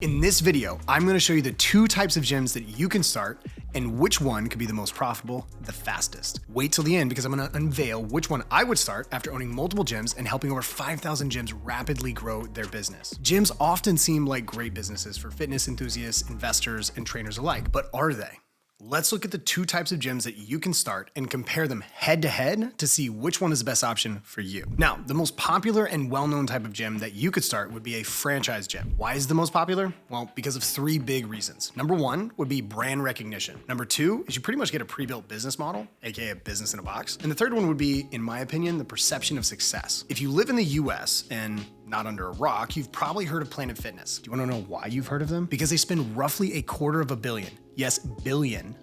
In this video, I'm going to show you the two types of gyms that you can start and which one could be the most profitable the fastest. Wait till the end because I'm going to unveil which one I would start after owning multiple gyms and helping over 5,000 gyms rapidly grow their business. Gyms often seem like great businesses for fitness enthusiasts, investors, and trainers alike, but are they? Let's look at the two types of gyms that you can start and compare them head to head to see which one is the best option for you. Now, the most popular and well-known type of gym that you could start would be a franchise gym. Why is it the most popular? Well, because of three big reasons. Number one would be brand recognition. Number two is you pretty much get a pre-built business model, aka a business in a box. And the third one would be, in my opinion, the perception of success. If you live in the US and not under a rock, you've probably heard of Planet Fitness. Do you want to know why you've heard of them? Because they spend roughly $250 million. Yes, $billion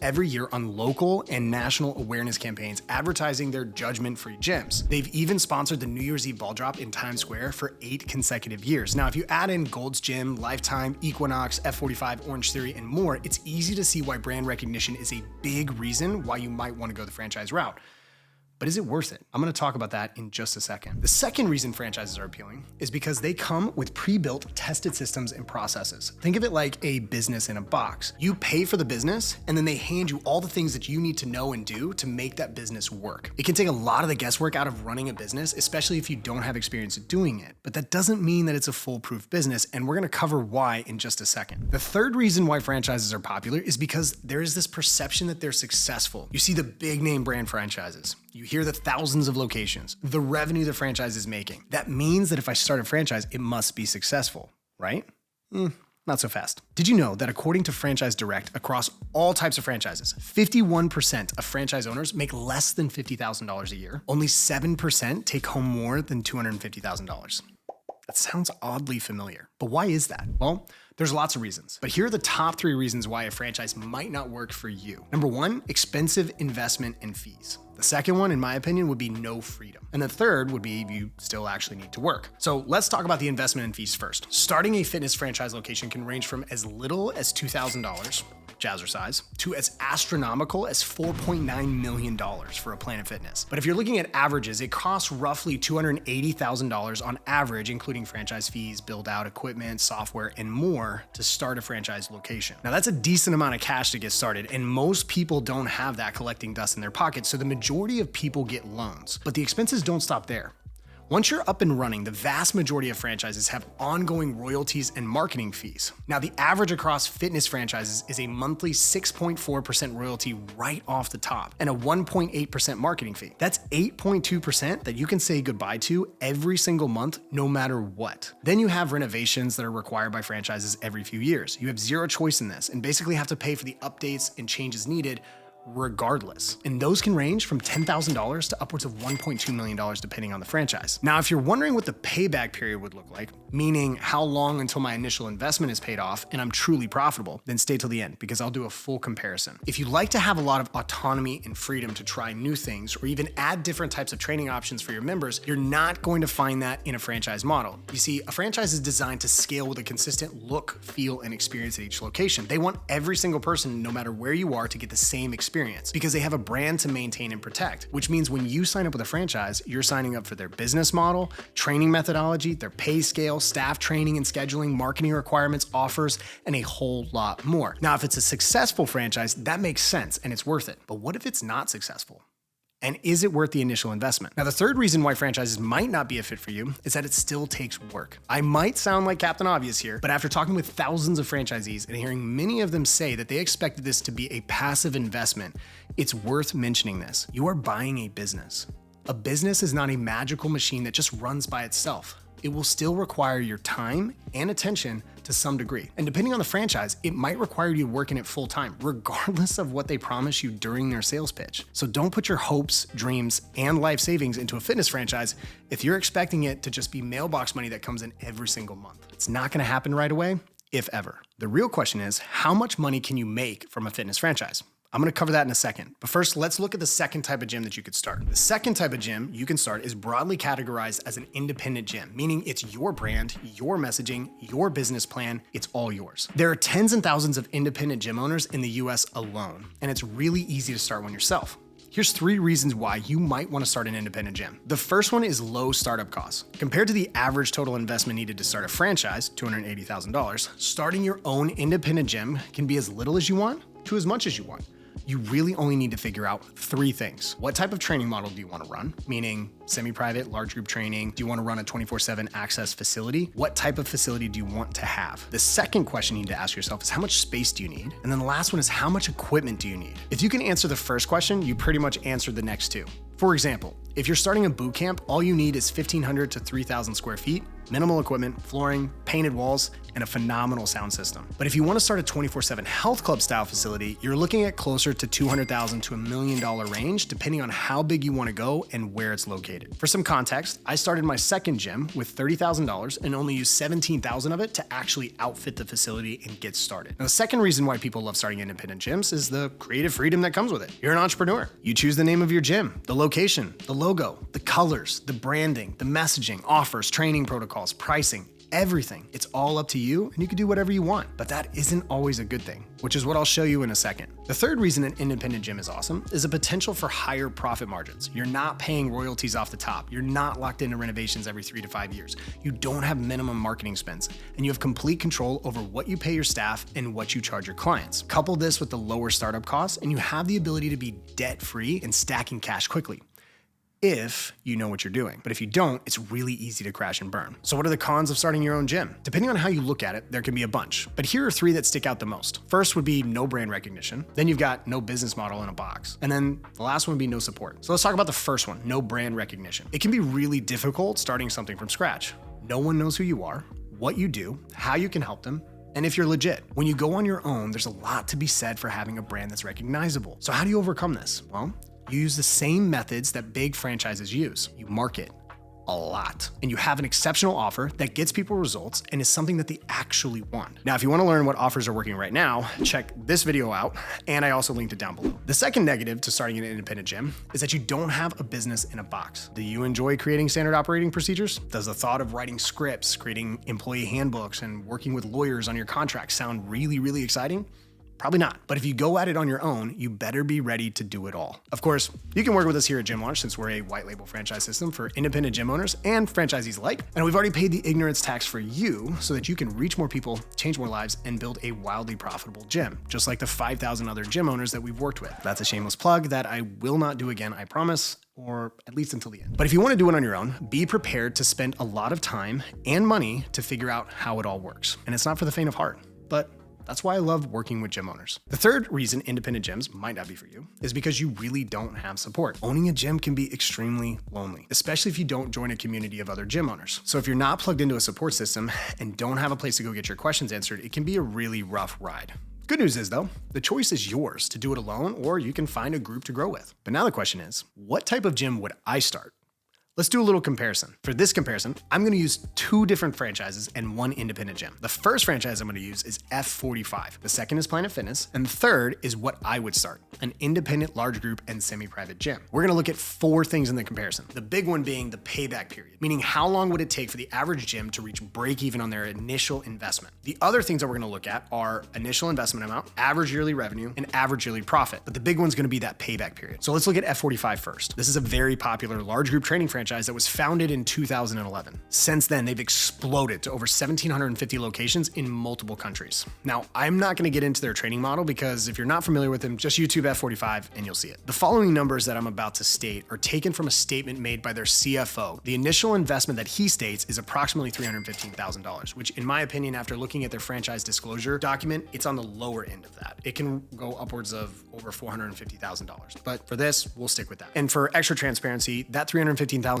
every year on local and national awareness campaigns advertising their judgment-free gyms. They've even sponsored the New Year's Eve ball drop in Times Square for 8 consecutive years. Now, if you add in Gold's Gym, Lifetime, Equinox, F45, Orange Theory, and more, it's easy to see why brand recognition is a big reason why you might want to go the franchise route. But is it worth it? I'm going to talk about that in just a second. The second reason franchises are appealing is because they come with pre-built tested systems and processes. Think of it like a business in a box. You pay for the business and then they hand you all the things that you need to know and do to make that business work. It can take a lot of the guesswork out of running a business, especially if you don't have experience doing it. But that doesn't mean that it's a foolproof business, and we're going to cover why in just a second. The third reason why franchises are popular is because there is this perception that they're successful. You see the big name brand franchises. You hear the thousands of locations, the revenue the franchise is making. That means that if I start a franchise, it must be successful, right? Not so fast. Did you know that according to Franchise Direct, across all types of franchises, 51% of franchise owners make less than $50,000 a year? Only 7% take home more than $250,000. That sounds oddly familiar, but why is that? Well, there's lots of reasons, but here are the top 3 reasons why a franchise might not work for you. Number 1, expensive investment and fees. The second one, in my opinion, would be no freedom. And the third would be you still actually need to work. So let's talk about the investment and fees first. Starting a fitness franchise location can range from as little as $2,000, jazzercise, to as astronomical as $4.9 million for a Planet Fitness. But if you're looking at averages, it costs roughly $280,000 on average, including franchise fees, build out equipment, software, and more to start a franchise location. Now that's a decent amount of cash to get started, and most people don't have that collecting dust in their pockets, so the majority of people get loans. But the expenses don't stop there. Once you're up and running, the vast majority of franchises have ongoing royalties and marketing fees. Now, the average across fitness franchises is a monthly 6.4% royalty right off the top and a 1.8% marketing fee. That's 8.2% that you can say goodbye to every single month, no matter what. Then you have renovations that are required by franchises every few years. You have zero choice in this and basically have to pay for the updates and changes needed regardless. And those can range from $10,000 to upwards of $1.2 million depending on the franchise. Now, if you're wondering what the payback period would look like, meaning how long until my initial investment is paid off and I'm truly profitable, then stay till the end because I'll do a full comparison. If you like to have a lot of autonomy and freedom to try new things or even add different types of training options for your members, you're not going to find that in a franchise model. You see, a franchise is designed to scale with a consistent look, feel, and experience at each location. They want every single person, no matter where you are, to get the same experience because they have a brand to maintain and protect, which means when you sign up with a franchise, you're signing up for their business model, training methodology, their pay scale, staff training and scheduling, marketing requirements, offers, and a whole lot more. Now, if it's a successful franchise, that makes sense and it's worth it. But what if it's not successful? And is it worth the initial investment? Now, the third reason why franchises might not be a fit for you is that it still takes work. I might sound like Captain Obvious here, but after talking with thousands of franchisees and hearing many of them say that they expected this to be a passive investment, it's worth mentioning this. You are buying a business. A business is not a magical machine that just runs by itself. It will still require your time and attention to some degree. And depending on the franchise, it might require you to work in it full time, regardless of what they promise you during their sales pitch. So don't put your hopes, dreams, and life savings into a fitness franchise if you're expecting it to just be mailbox money that comes in every single month. It's not gonna happen right away, if ever. The real question is, how much money can you make from a fitness franchise? I'm going to cover that in a second. But first, let's look at the second type of gym that you could start. The second type of gym you can start is broadly categorized as an independent gym, meaning it's your brand, your messaging, your business plan, it's all yours. There are tens and thousands of independent gym owners in the US alone, and it's really easy to start one yourself. Here's 3 reasons why you might want to start an independent gym. The first one is low startup costs. Compared to the average total investment needed to start a franchise, $280,000, starting your own independent gym can be as little as you want to as much as you want. You really only need to figure out 3 things. What type of training model do you want to run? Meaning semi-private, large group training? Do you want to run a 24/7 access facility? What type of facility do you want to have? The second question you need to ask yourself is how much space do you need? And then the last one is how much equipment do you need? If you can answer the first question, you pretty much answered the next 2. For example, if you're starting a boot camp, all you need is 1,500 to 3,000 square feet, minimal equipment, flooring, painted walls, and a phenomenal sound system. But if you want to start a 24/7 health club style facility, you're looking at closer to $200,000 to $1 million range, depending on how big you want to go and where it's located. For some context, I started my second gym with $30,000 and only used $17,000 of it to actually outfit the facility and get started. Now, the second reason why people love starting independent gyms is the creative freedom that comes with it. You're an entrepreneur. You choose the name of your gym, the location, the logo, the colors, the branding, the messaging, offers, training protocols, pricing, everything. It's all up to you and you can do whatever you want, but that isn't always a good thing, which is what I'll show you in a second. The third reason an independent gym is awesome is a potential for higher profit margins. You're not paying royalties off the top. You're not locked into renovations every 3 to 5 years. You don't have minimum marketing spends, and you have complete control over what you pay your staff and what you charge your clients. Couple this with the lower startup costs, and you have the ability to be debt-free and stacking cash quickly, if you know what you're doing. But if you don't, it's really easy to crash and burn. So what are the cons of starting your own gym? Depending on how you look at it, there can be a bunch, but here are 3 that stick out the most. First would be no brand recognition. Then you've got no business model in a box. And then the last one would be no support. So let's talk about the first one, no brand recognition. It can be really difficult starting something from scratch. No one knows who you are, what you do, how you can help them, and if you're legit. When you go on your own, there's a lot to be said for having a brand that's recognizable. So how do you overcome this? Well, you use the same methods that big franchises use. You market a lot, and you have an exceptional offer that gets people results and is something that they actually want. Now, if you want to learn what offers are working right now, check this video out, and I also linked it down below. The second negative to starting an independent gym is that you don't have a business in a box. Do you enjoy creating standard operating procedures? Does the thought of writing scripts, creating employee handbooks, and working with lawyers on your contracts sound really, really exciting? Probably not. But if you go at it on your own, you better be ready to do it all. Of course, you can work with us here at Gym Launch since we're a white label franchise system for independent gym owners and franchisees alike. And we've already paid the ignorance tax for you so that you can reach more people, change more lives, and build a wildly profitable gym, just like the 5,000 other gym owners that we've worked with. That's a shameless plug that I will not do again, I promise, or at least until the end. But if you want to do it on your own, be prepared to spend a lot of time and money to figure out how it all works. And it's not for the faint of heart, but that's why I love working with gym owners. The third reason independent gyms might not be for you is because you really don't have support. Owning a gym can be extremely lonely, especially if you don't join a community of other gym owners. So if you're not plugged into a support system and don't have a place to go get your questions answered, it can be a really rough ride. Good news is though, the choice is yours to do it alone, or you can find a group to grow with. But now the question is, what type of gym would I start? Let's do a little comparison. For this comparison, I'm gonna use 2 different franchises and 1 independent gym. The first franchise I'm gonna use is F45. The second is Planet Fitness. And the third is what I would start, an independent large group and semi-private gym. We're gonna look at 4 things in the comparison. The big one being the payback period, meaning how long would it take for the average gym to reach break even on their initial investment. The other things that we're gonna look at are initial investment amount, average yearly revenue, and average yearly profit. But the big one's gonna be that payback period. So let's look at F45 first. This is a very popular large group training franchise that was founded in 2011. Since then, they've exploded to over 1,750 locations in multiple countries. Now, I'm not gonna get into their training model because if you're not familiar with them, just YouTube F45 and you'll see it. The following numbers that I'm about to state are taken from a statement made by their CFO. The initial investment that he states is approximately $315,000, which in my opinion, after looking at their franchise disclosure document, it's on the lower end of that. It can go upwards of over $450,000. But for this, we'll stick with that. And for extra transparency, that $315,000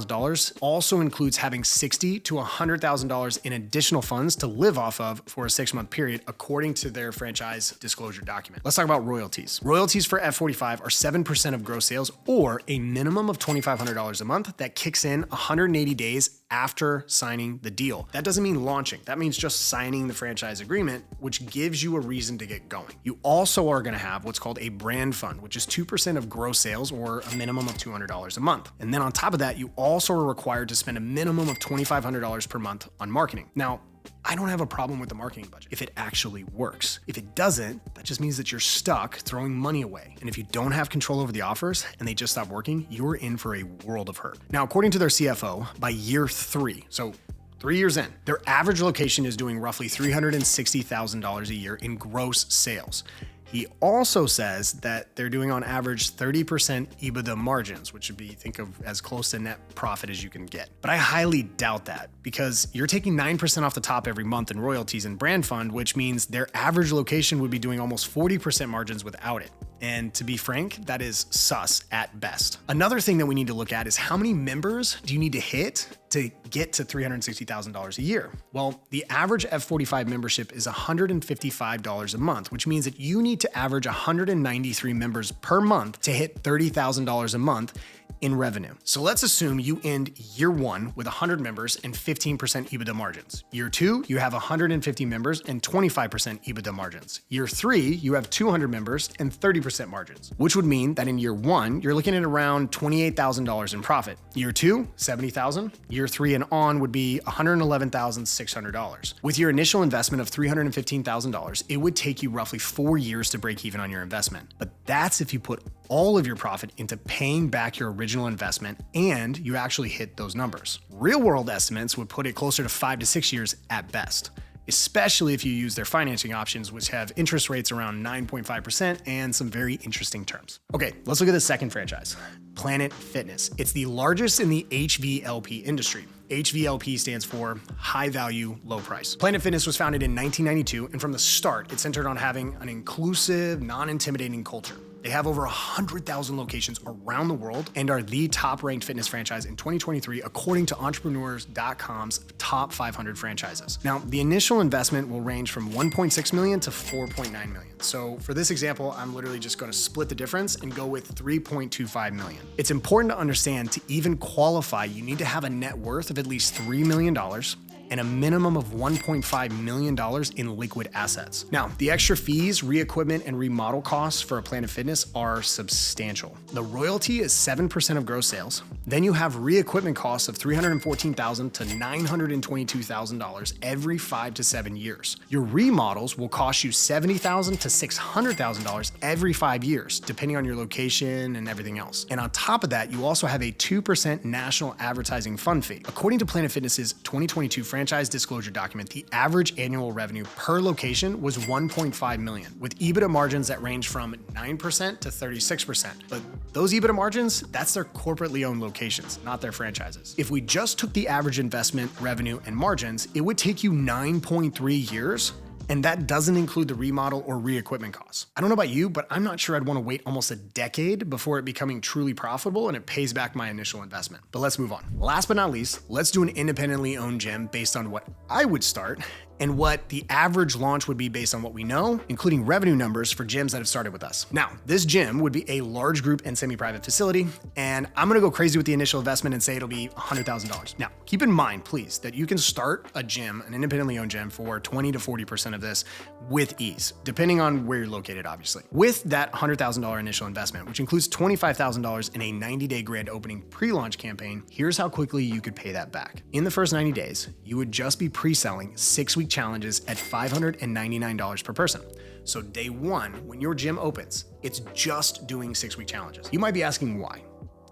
also includes having $60,000 to $100,000 in additional funds to live off of for a 6-month period, according to their franchise disclosure document. Let's talk about royalties. Royalties for F45 are 7% of gross sales or a minimum of $2,500 a month that kicks in 180 days after signing the deal. That doesn't mean launching. That means just signing the franchise agreement, which gives you a reason to get going. You also are gonna have what's called a brand fund, which is 2% of gross sales or a minimum of $200 a month. And then on top of that, you also are required to spend a minimum of $2,500 per month on marketing. Now, I don't have a problem with the marketing budget if it actually works. If it doesn't, that just means that you're stuck throwing money away. And if you don't have control over the offers and they just stop working, you're in for a world of hurt. Now, according to their CFO, by year 3, so 3 years in, their average location is doing roughly $360,000 a year in gross sales. He also says that they're doing on average 30% EBITDA margins, which would be, think of as close to net profit as you can get. But I highly doubt that because you're taking 9% off the top every month in royalties and brand fund, which means their average location would be doing almost 40% margins without it. And to be frank, that is sus at best. Another thing that we need to look at is how many members do you need to hit to get to $360,000 a year? Well, the average F45 membership is $155 a month, which means that you need to average 193 members per month to hit $30,000 a month in revenue. So let's assume you end year 1 with 100 members and 15% EBITDA margins. Year 2, you have 150 members and 25% EBITDA margins. Year 3, you have 200 members and 30% margins, which would mean that in year 1, you're looking at around $28,000 in profit. Year 2, $70,000. Year 3 and on would be $111,600. With your initial investment of $315,000, it would take you roughly 4 years to break even on your investment. But that's if you put all of your profit into paying back your original investment and you actually hit those numbers. Real world estimates would put it closer to 5 to 6 years at best, especially if you use their financing options, which have interest rates around 9.5% and some very interesting terms. Okay, let's look at the second franchise, Planet Fitness. It's the largest in the HVLP industry. HVLP stands for high value, low price. Planet Fitness was founded in 1992, and from the start, it centered on having an inclusive, non-intimidating culture. They have over 100,000 locations around the world and are the top-ranked fitness franchise in 2023, according to Entrepreneurs.com's top 500 franchises. Now, the initial investment will range from $1.6 million to $4.9 million. So for this example, I'm literally just going to split the difference and go with $3.25 million. It's important to understand to even qualify, you need to have a net worth of at least $3 million and a minimum of $1.5 million in liquid assets. Now, the extra fees, re-equipment, and remodel costs for a Planet Fitness are substantial. The royalty is 7% of gross sales. Then you have re-equipment costs of $314,000 to $922,000 every 5 to 7 years. Your remodels will cost you $70,000 to $600,000 every 5 years, depending on your location and everything else. And on top of that, you also have a 2% national advertising fund fee. According to Planet Fitness's 2022 franchise disclosure document, the average annual revenue per location was $1.5 million, with EBITDA margins that range from 9% to 36%. But those EBITDA margins, that's their corporately owned locations, not their franchises. If we just took the average investment, revenue, and margins, it would take you 9.3 years. And that doesn't include the remodel or re-equipment costs. I don't know about you, but I'm not sure I'd want to wait almost a decade before it becoming truly profitable and it pays back my initial investment. But let's move on. Last but not least, let's do an independently owned gym based on what I would start and what the average launch would be based on what we know, including revenue numbers for gyms that have started with us. Now, this gym would be a large group and semi-private facility, and I'm gonna go crazy with the initial investment and say it'll be $100,000. Now, keep in mind, please, that you can start a gym, an independently owned gym, for 20 to 40% of this with ease, depending on where you're located, obviously. With that $100,000 initial investment, which includes $25,000 in a 90-day grand opening pre-launch campaign, here's how quickly you could pay that back. In the first 90 days, you would just be pre-selling 6-week challenges at $599 per person. So day 1, when your gym opens, it's just doing 6-week challenges. You might be asking why.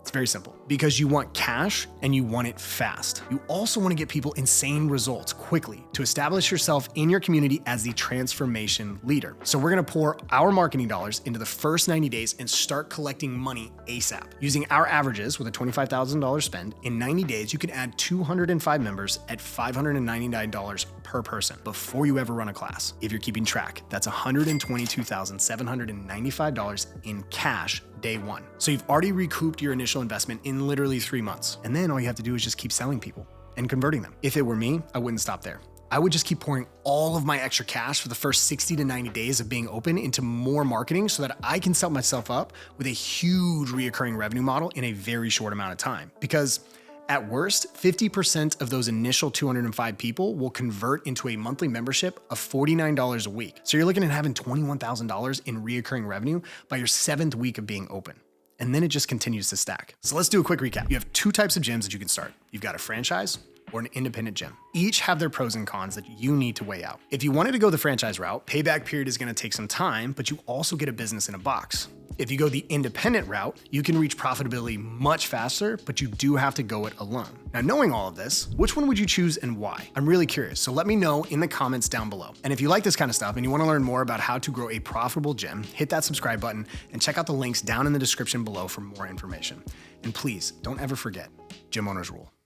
It's very simple. Because you want cash and you want it fast. You also want to get people insane results quickly to establish yourself in your community as the transformation leader. So we're going to pour our marketing dollars into the first 90 days and start collecting money ASAP. Using our averages with a $25,000 spend, in 90 days, you can add 205 members at $599 per person before you ever run a class. If you're keeping track, that's $122,795 in cash day 1. So you've already recouped your initial investment in literally 3 months. And then all you have to do is just keep selling people and converting them. If it were me, I wouldn't stop there. I would just keep pouring all of my extra cash for the first 60 to 90 days of being open into more marketing so that I can set myself up with a huge reoccurring revenue model in a very short amount of time. Because at worst, 50% of those initial 205 people will convert into a monthly membership of $49 a week. So you're looking at having $21,000 in reoccurring revenue by your 7th week of being open. And then it just continues to stack. So let's do a quick recap. You have 2 types of gyms that you can start. You've got a franchise or an independent gym. Each have their pros and cons that you need to weigh out. If you wanted to go the franchise route, payback period is going to take some time, but you also get a business in a box. If you go the independent route, you can reach profitability much faster, but you do have to go it alone. Now, knowing all of this, which one would you choose and why? I'm really curious, so let me know in the comments down below. And if you like this kind of stuff and you want to learn more about how to grow a profitable gym, hit that subscribe button and check out the links down in the description below for more information. And please, don't ever forget, gym owners rule.